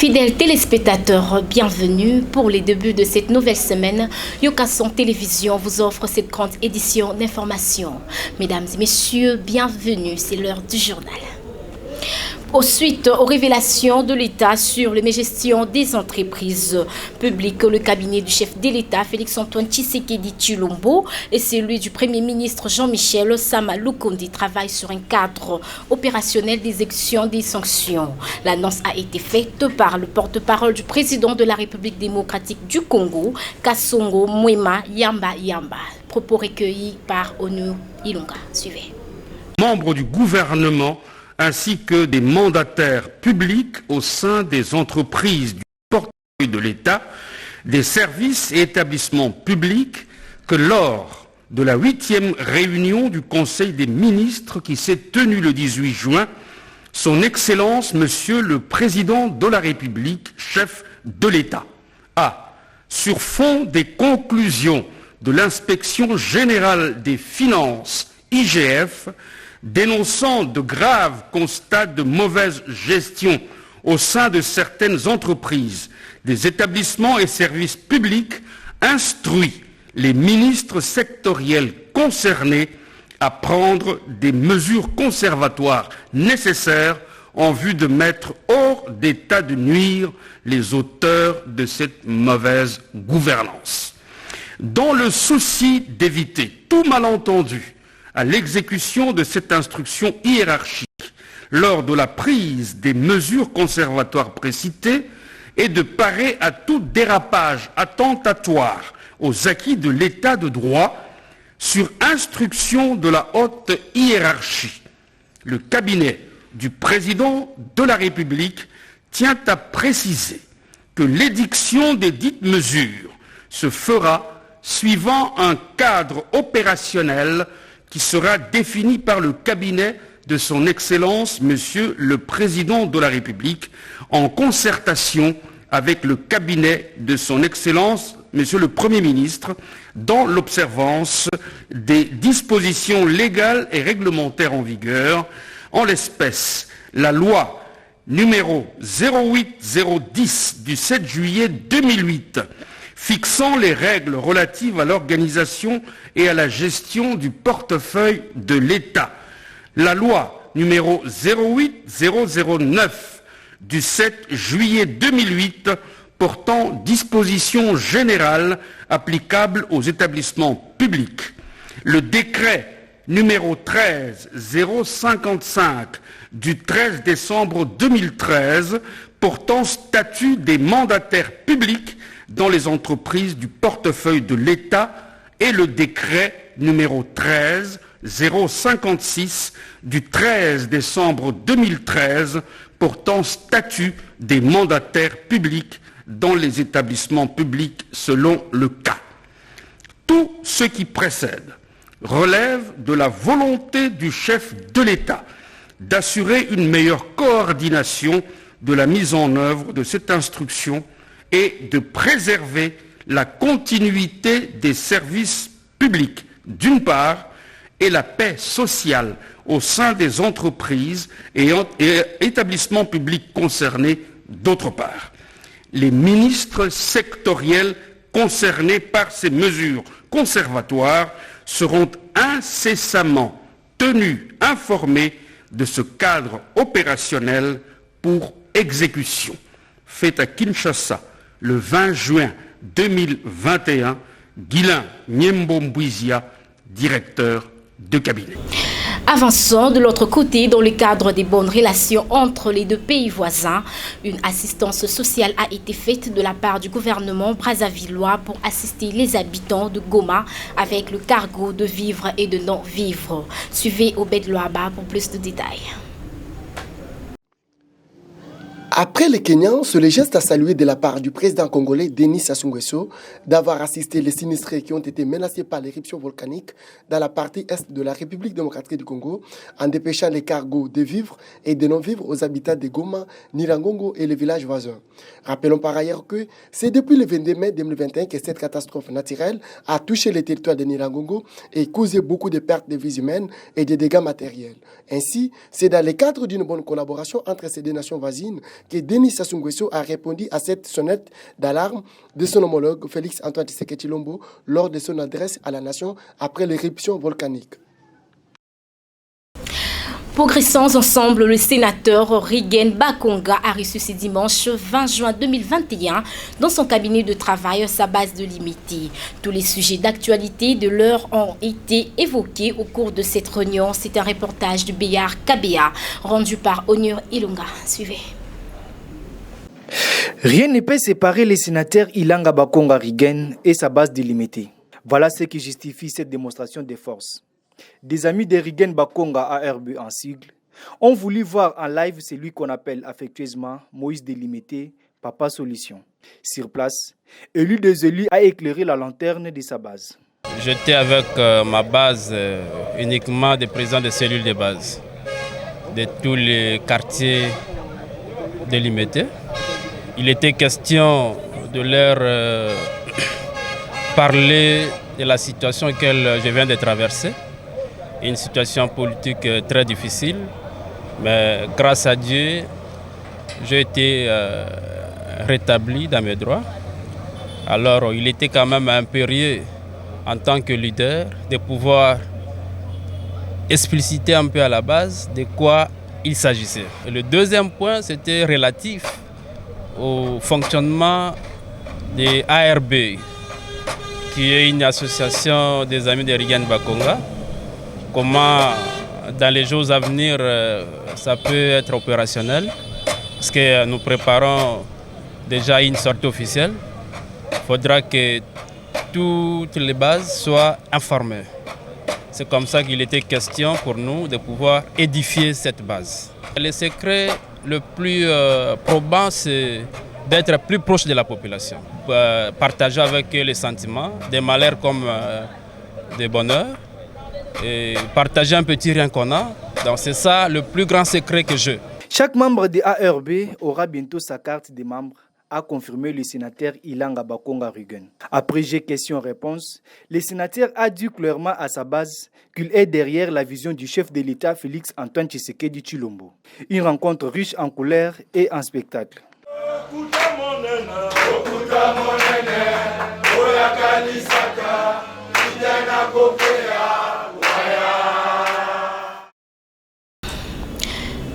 Fidèles téléspectateurs, bienvenue pour les débuts de cette nouvelle semaine. Yokasson Télévision vous offre cette grande édition d'information. Mesdames et messieurs, bienvenue, c'est l'heure du journal. Suite aux révélations de l'État sur la gestion des entreprises publiques, le cabinet du chef de l'État, Félix-Antoine Tshisekedi Tshilombo, et celui du Premier ministre Jean-Michel Sama Lukonde travaillent sur un cadre opérationnel d'exécution des sanctions. L'annonce a été faite par le porte-parole du président de la République démocratique du Congo, Kasongo Mwema Yamba. Propos recueillis par Onu Ilunga. Suivez. Membres du gouvernement ainsi que des mandataires publics au sein des entreprises du portefeuille de l'État, des services et établissements publics, que lors de la 8e réunion du Conseil des ministres qui s'est tenue le 18 juin, son Excellence, Monsieur le Président de la République, chef de l'État, a, sur fond des conclusions de l'Inspection générale des finances, IGF, dénonçant de graves constats de mauvaise gestion au sein de certaines entreprises, des établissements et services publics, instruit les ministres sectoriels concernés à prendre des mesures conservatoires nécessaires en vue de mettre hors d'état de nuire les auteurs de cette mauvaise gouvernance. Dans le souci d'éviter tout malentendu à l'exécution de cette instruction hiérarchique lors de la prise des mesures conservatoires précitées et de parer à tout dérapage attentatoire aux acquis de l'état de droit sur instruction de la haute hiérarchie. Le cabinet du président de la République tient à préciser que l'édiction des dites mesures se fera suivant un cadre opérationnel qui sera défini par le cabinet de son Excellence, Monsieur le Président de la République, en concertation avec le cabinet de son Excellence, Monsieur le Premier ministre, dans l'observance des dispositions légales et réglementaires en vigueur, en l'espèce la loi numéro 08010 du 7 juillet 2008, fixant les règles relatives à l'organisation et à la gestion du portefeuille de l'État. La loi numéro 08009 du 7 juillet 2008 portant dispositions générales applicables aux établissements publics. Le décret numéro 13055 du 13 décembre 2013 portant statut des mandataires publics dans les entreprises du portefeuille de l'État et le décret numéro 13056 du 13 décembre 2013 portant statut des mandataires publics dans les établissements publics selon le cas. Tout ce qui précède relève de la volonté du chef de l'État d'assurer une meilleure coordination de la mise en œuvre de cette instruction et de préserver la continuité des services publics, d'une part, et la paix sociale au sein des entreprises et établissements publics concernés, d'autre part. Les ministres sectoriels concernés par ces mesures conservatoires seront incessamment tenus informés de ce cadre opérationnel pour exécution. Fait à Kinshasa le 20 juin 2021, Guilain Nyembo-Mbouizia, directeur de cabinet. Avançons de l'autre côté, dans le cadre des bonnes relations entre les deux pays voisins, une assistance sociale a été faite de la part du gouvernement brazzavillois pour assister les habitants de Goma avec le cargo de vivres et de non-vivres. Suivez Obed Loaba pour plus de détails. Après les Kenyans, c'est le geste à saluer de la part du président congolais Denis Sassou Nguesso d'avoir assisté les sinistrés qui ont été menacés par l'éruption volcanique dans la partie est de la République démocratique du Congo en dépêchant les cargos de vivres et de non-vivres aux habitants de Goma, Nirangongo et les villages voisins. Rappelons par ailleurs que c'est depuis le 22 mai 2021 que cette catastrophe naturelle a touché le territoire de Nirangongo et causé beaucoup de pertes de vies humaines et de dégâts matériels. Ainsi, c'est dans le cadre d'une bonne collaboration entre ces deux nations voisines que Denis Sassou Nguesso a répondu à cette sonnette d'alarme de son homologue Félix Antoine Tshisekedi Tshilombo lors de son adresse à la nation après l'éruption volcanique. Progressons ensemble, le sénateur Rigaine Bakonga a reçu ce dimanche 20 juin 2021 dans son cabinet de travail sa base de limité. Tous les sujets d'actualité de l'heure ont été évoqués au cours de cette réunion. C'est un reportage du Béar Kabea rendu par Onur Ilunga. Suivez. Rien ne peut séparer les sénateurs Ilanga Bakonga Rigaine et sa base délimitée. Voilà ce qui justifie cette démonstration de force. Des amis de Rigaine Bakonga ARB en sigle ont voulu voir en live celui qu'on appelle affectueusement Moïse Délimité, Papa Solution. Sur place, élu des élus a éclairé la lanterne de sa base. J'étais avec ma base uniquement des présidents de cellules de base de tous les quartiers délimités. Il était question de leur parler de la situation que je viens de traverser. Une situation politique très difficile, mais grâce à Dieu, j'ai été rétabli dans mes droits. Alors il était quand même impérieux en tant que leader de pouvoir expliciter un peu à la base de quoi il s'agissait. Et le deuxième point, c'était relatif au fonctionnement des ARB, qui est une association des amis de Rigaine Bakonga. Comment dans les jours à venir ça peut être opérationnel, parce que nous préparons déjà une sortie officielle. Il faudra que toutes les bases soient informées. C'est comme ça qu'il était question pour nous de pouvoir édifier cette base. Le secret le plus probant, c'est d'être plus proche de la population, partager avec eux les sentiments, des malheurs comme des bonheurs, et partager un petit rien qu'on a. Donc c'est ça le plus grand secret que j'ai. Chaque membre de ARB aura bientôt sa carte de membre, a confirmé le sénateur Ilanga Bakonga Rigaine. Après G questions-réponses, le sénateur a dit clairement à sa base qu'il est derrière la vision du chef de l'État Félix Antoine Tshisekedi Tshilombo. Une rencontre riche en couleurs et en spectacles.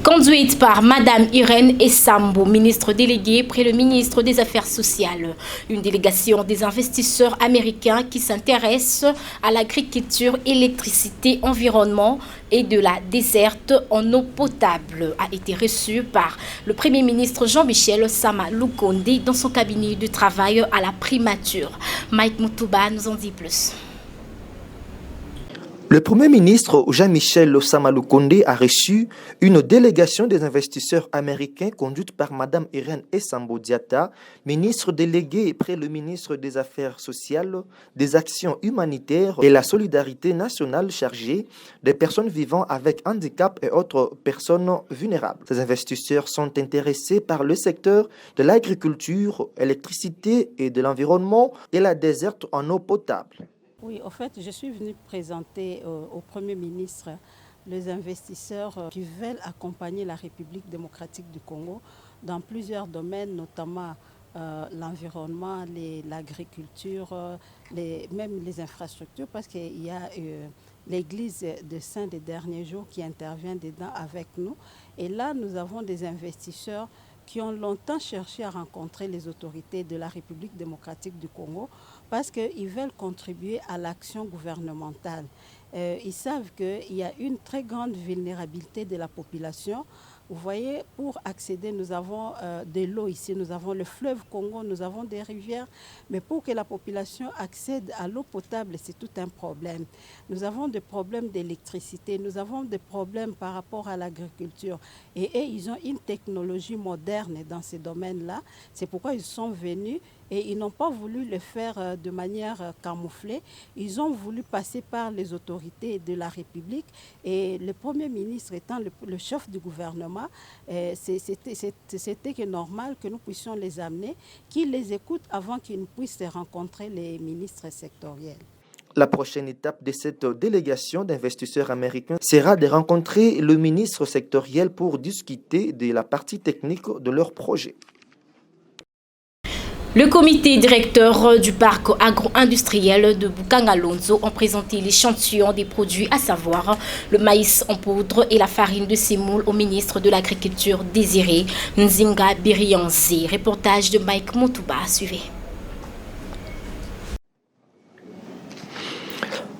Conduite par Madame Irène Essambo, ministre déléguée près le ministre des Affaires sociales. Une délégation des investisseurs américains qui s'intéressent à l'agriculture, électricité, environnement et de la desserte en eau potable a été reçue par le Premier ministre Jean-Michel Sama Lukonde dans son cabinet de travail à la primature. Mike Moutouba nous en dit plus. Le Premier ministre Jean-Michel Sama Lukonde a reçu une délégation des investisseurs américains conduite par Mme Irène Essambo Diatta, ministre déléguée près le ministre des Affaires sociales, des Actions humanitaires et la solidarité nationale chargée des personnes vivant avec handicap et autres personnes vulnérables. Ces investisseurs sont intéressés par le secteur de l'agriculture, l'électricité et de l'environnement et la desserte en eau potable. Oui, en fait, je suis venue présenter au Premier ministre les investisseurs qui veulent accompagner la République démocratique du Congo dans plusieurs domaines, notamment l'environnement, l'agriculture, même les infrastructures, parce qu'il y a l'Église de Saint des derniers jours qui intervient dedans avec nous. Et là, nous avons des investisseurs qui ont longtemps cherché à rencontrer les autorités de la République démocratique du Congo parce qu'ils veulent contribuer à l'action gouvernementale. Ils savent qu'il y a une très grande vulnérabilité de la population. Vous voyez, pour accéder, nous avons de l'eau ici, nous avons le fleuve Congo, nous avons des rivières, mais pour que la population accède à l'eau potable, c'est tout un problème. Nous avons des problèmes d'électricité, nous avons des problèmes par rapport à l'agriculture. Et ils ont une technologie moderne dans ces domaines-là. C'est pourquoi ils sont venus et ils n'ont pas voulu le faire de manière camouflée. Ils ont voulu passer par les autorités de la République et le Premier ministre étant le chef du gouvernement, c'était normal que nous puissions les amener, qu'ils les écoutent avant qu'ils ne puissent rencontrer les ministres sectoriels. La prochaine étape de cette délégation d'investisseurs américains sera de rencontrer le ministre sectoriel pour discuter de la partie technique de leur projet. Le comité directeur du parc agro-industriel de Boukangalonzo ont présenté l'échantillon des produits, à savoir le maïs en poudre et la farine de semoule au ministre de l'Agriculture Désiré Nzinga Birianzi. Reportage de Mike Moutouba, suivez.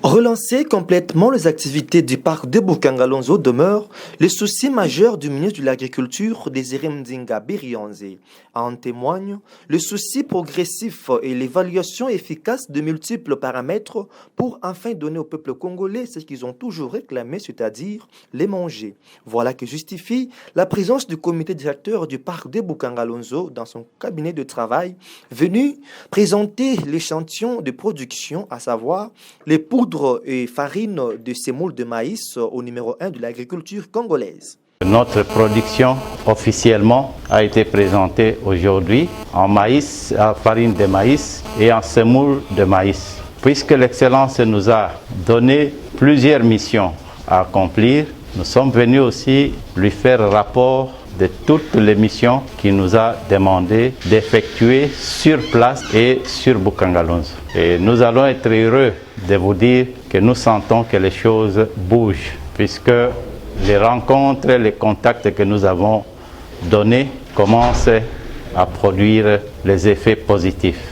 Relancer complètement les activités du parc de Boukangalonzo demeure le souci majeur du ministre de l'Agriculture, Désiré Nzinga Birianzi. En témoigne le souci progressif et l'évaluation efficace de multiples paramètres pour enfin donner au peuple congolais ce qu'ils ont toujours réclamé, c'est-à-dire les manger. Voilà que justifie la présence du comité directeur du parc de Boukangalonzo dans son cabinet de travail, venu présenter l'échantillon de production, à savoir les poudres et farine de semoule de maïs au numéro 1 de l'agriculture congolaise. Notre production officiellement a été présentée aujourd'hui en maïs, en farine de maïs et en semoule de maïs. Puisque l'Excellence nous a donné plusieurs missions à accomplir, nous sommes venus aussi lui faire rapport de toutes les missions qu'il nous a demandé d'effectuer sur place et sur Boukangalonzo. Et nous allons être heureux de vous dire que nous sentons que les choses bougent, puisque les rencontres, les contacts que nous avons donnés commencent à produire les effets positifs.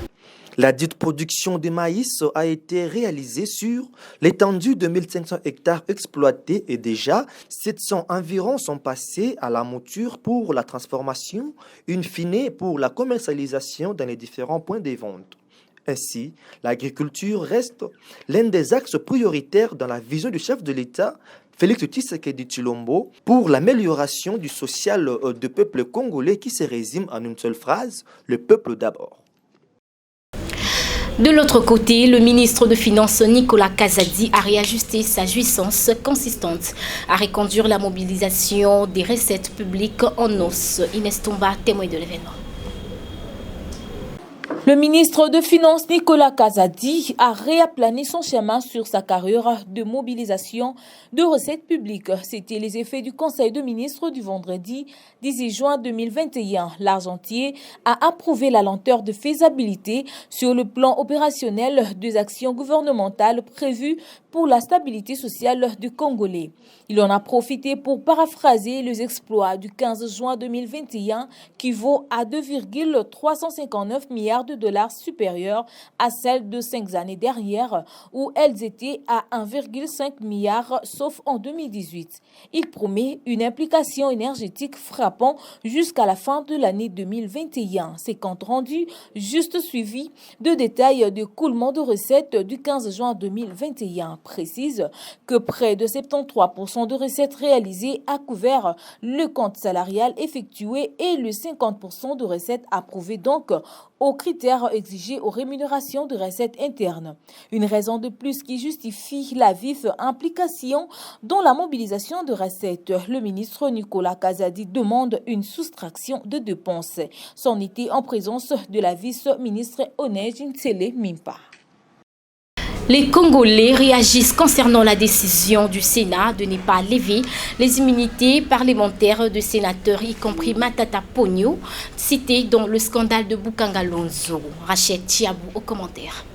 La dite production de maïs a été réalisée sur l'étendue de 1500 hectares exploités et déjà 700 environ sont passés à la mouture pour la transformation, in fine pour la commercialisation dans les différents points de vente. Ainsi, l'agriculture reste l'un des axes prioritaires dans la vision du chef de l'État, Félix Tshisekedi Tshilombo, pour l'amélioration du social du peuple congolais qui se résume en une seule phrase, le peuple d'abord. De l'autre côté, le ministre de Finances Nicolas Kazadi a réajusté sa jouissance consistante à reconduire la mobilisation des recettes publiques en hausse. Inès Tomba, témoin de l'événement. Le ministre de Finances Nicolas Kazadi a réaplané son chemin sur sa carrière de mobilisation de recettes publiques. C'était les effets du Conseil de ministres du vendredi 18 juin 2021. L'Argentier a approuvé la lenteur de faisabilité sur le plan opérationnel des actions gouvernementales prévues pour la stabilité sociale du Congolais. Il en a profité pour paraphraser les exploits du 15 juin 2021 qui vaut à 2,359 milliards de dollars supérieurs à celles de 5 années derrière où elles étaient à 1,5 milliard sauf en 2018. Il promet une implication énergétique frappant jusqu'à la fin de l'année 2021. Ces comptes rendus juste suivis de détails de coulement de recettes du 15 juin 2021 précise que près de 73% de recettes réalisées a couvert le compte salarial effectué et le 50% de recettes approuvées donc aux critères exigés aux rémunérations de recettes internes. Une raison de plus qui justifie la vive implication dans la mobilisation de recettes. Le ministre Nicolas Kazadi demande une soustraction de dépenses. C'en était en présence de la vice-ministre Onej Ntsele Mimpa. Les Congolais réagissent concernant la décision du Sénat de ne pas lever les immunités parlementaires de sénateurs, y compris Matata Pogno, cité dans le scandale de Boukangalonzo. Rachel Tiabou au commentaire.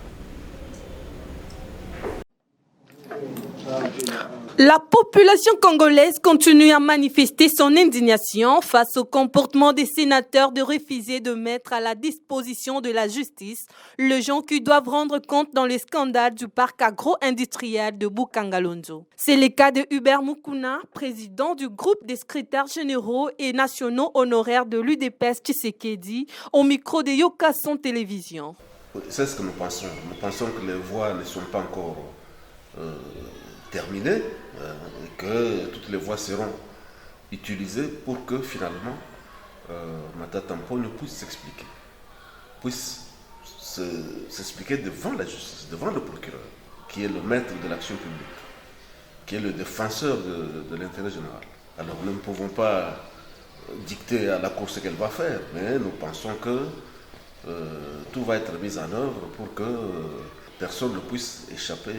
La population congolaise continue à manifester son indignation face au comportement des sénateurs de refuser de mettre à la disposition de la justice les gens qui doivent rendre compte dans le scandale du parc agro-industriel de Boukangalonzo. C'est le cas de Hubert Mukuna, président du groupe des secrétaires généraux et nationaux honoraires de l'UDPS Tshisekedi, au micro de Yokason Télévision. C'est ce que nous pensons. Nous pensons que les voix ne sont pas encore terminées et que toutes les voies seront utilisées pour que finalement Matata Pogno puisse s'expliquer, puisse s'expliquer devant la justice, devant le procureur, qui est le maître de l'action publique, qui est le défenseur de l'intérêt général. Alors nous ne pouvons pas dicter à la Cour ce qu'elle va faire, mais nous pensons que tout va être mis en œuvre pour que personne ne puisse échapper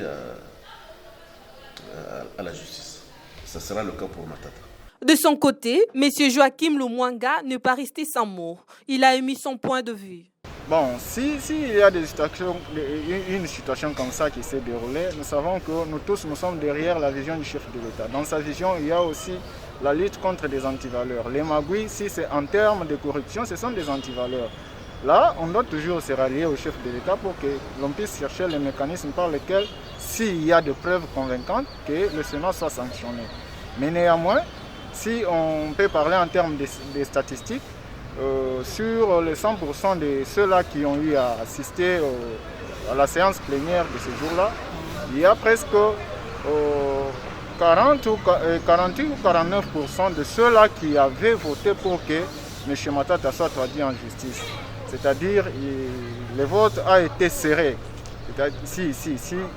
à la justice. Ce sera le cas pour Matata. De son côté, M. Joachim Lumwanga ne pas rester sans mots. Il a émis son point de vue. Bon, s'il y a une situation comme ça qui s'est déroulée, nous savons que nous tous nous sommes derrière la vision du chef de l'État. Dans sa vision, il y a aussi la lutte contre des antivaleurs. Les magouilles, si c'est en termes de corruption, ce sont des antivaleurs. Là, on doit toujours se rallier au chef de l'État pour que l'on puisse chercher les mécanismes par lesquels, s'il y a des preuves convaincantes, que le Sénat soit sanctionné. Mais néanmoins, si on peut parler en termes de statistiques, sur les 100% de ceux-là qui ont eu à assister à la séance plénière de ce jour-là, il y a presque 48 ou 49% de ceux-là qui avaient voté pour que M. Matata soit traduit en justice. C'est-à-dire le vote a été serré. Si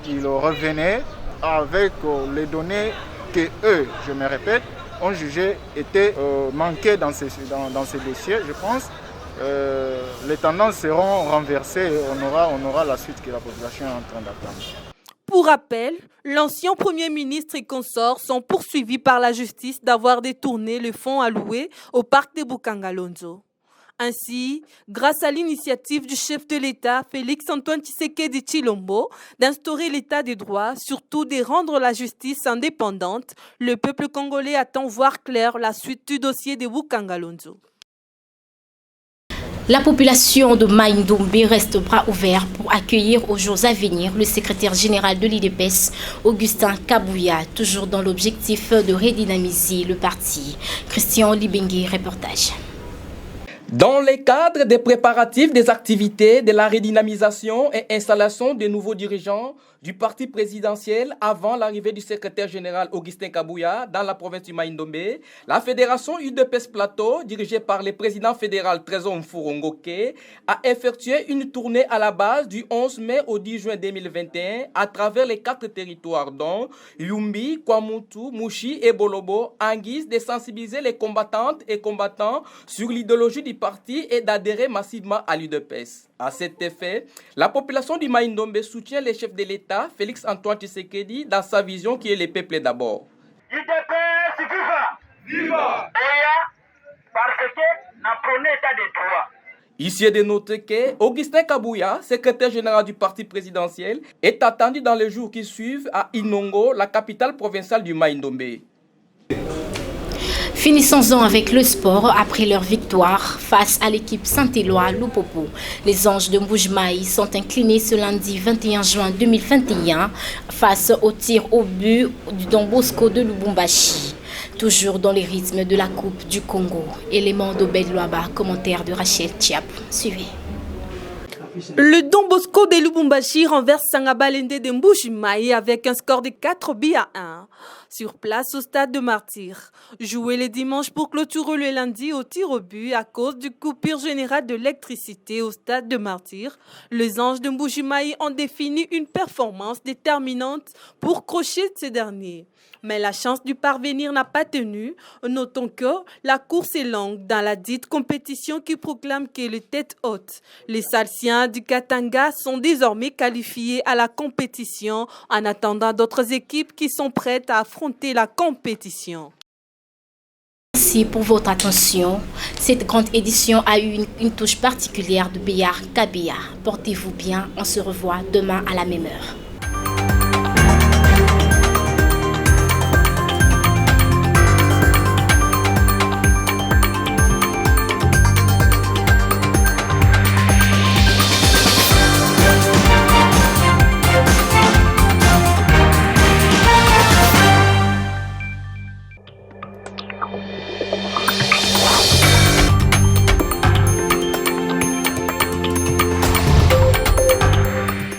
il revenait avec les données que eux, je me répète, ont jugé étaient manquées dans ces dossiers, je pense, les tendances seront renversées et on aura la suite que la population est en train d'attendre. Pour rappel, l'ancien Premier ministre et consorts sont poursuivis par la justice d'avoir détourné le fonds alloué au parc de Bukangalonzo. Ainsi, grâce à l'initiative du chef de l'État, Félix-Antoine Tshisekedi Tshilombo, d'instaurer l'état de droit, surtout de rendre la justice indépendante, le peuple congolais attend voir clair la suite du dossier de Bukangalonzo. La population de Maïndombe reste bras ouverts pour accueillir aux jours à venir le secrétaire général de l'IDPS, Augustin Kabouya, toujours dans l'objectif de redynamiser le parti. Christian Libengui, reportage. Dans le cadre des préparatifs des activités de la redynamisation et installation des nouveaux dirigeants du parti présidentiel avant l'arrivée du secrétaire général Augustin Kabouya dans la province du Maïndombe, la fédération UDPS Plateau, dirigée par le président fédéral Trésor Mfurongoke, a effectué une tournée à la base du 11 mai au 10 juin 2021 à travers les 4 territoires dont Yumbi, Kwamutu, Mouchi et Bolobo en guise de sensibiliser les combattantes et combattants sur l'idéologie du parti et d'adhérer massivement à l'UDPS. À cet effet, la population du Maïndombe soutient les chefs de l'État, Félix-Antoine Tshisekedi, dans sa vision qui est le peuple d'abord. UDPS, viva! Viva! Parce que nous prenons état de droit. Ici est de noter que Augustin Kabouya, secrétaire général du parti présidentiel, est attendu dans les jours qui suivent à Inongo, la capitale provinciale du Maïndombe. Finissons-en avec le sport après leur victoire face à l'équipe Saint-Éloi Lupopo. Les Anges de Mbujimayi sont inclinés ce lundi 21 juin 2021 face au tir au but du Don Bosco de Lubumbashi. Toujours dans les rythmes de la Coupe du Congo. Élément d'Obed Loaba, commentaire de Rachel Tchiap. Suivez. Le Don Bosco de Lubumbashi renverse Sangabalende de Mbujimayi avec un score de 4-1 sur place au stade de Martyr. Joué le dimanche pour clôturer le lundi au tir au but à cause du coupure générale de l'électricité au stade de Martyr, les Anges de Mbujimayi ont défini une performance déterminante pour crocher ces derniers. Mais la chance du parvenir n'a pas tenu. Notons que la course est longue dans la dite compétition qui proclame que les têtes hautes. Les Salsiens du Katanga sont désormais qualifiés à la compétition en attendant d'autres équipes qui sont prêtes à affronter la compétition. Merci pour votre attention. Cette grande édition a eu une touche particulière de Béar Kabia. Portez-vous bien. On se revoit demain à la même heure.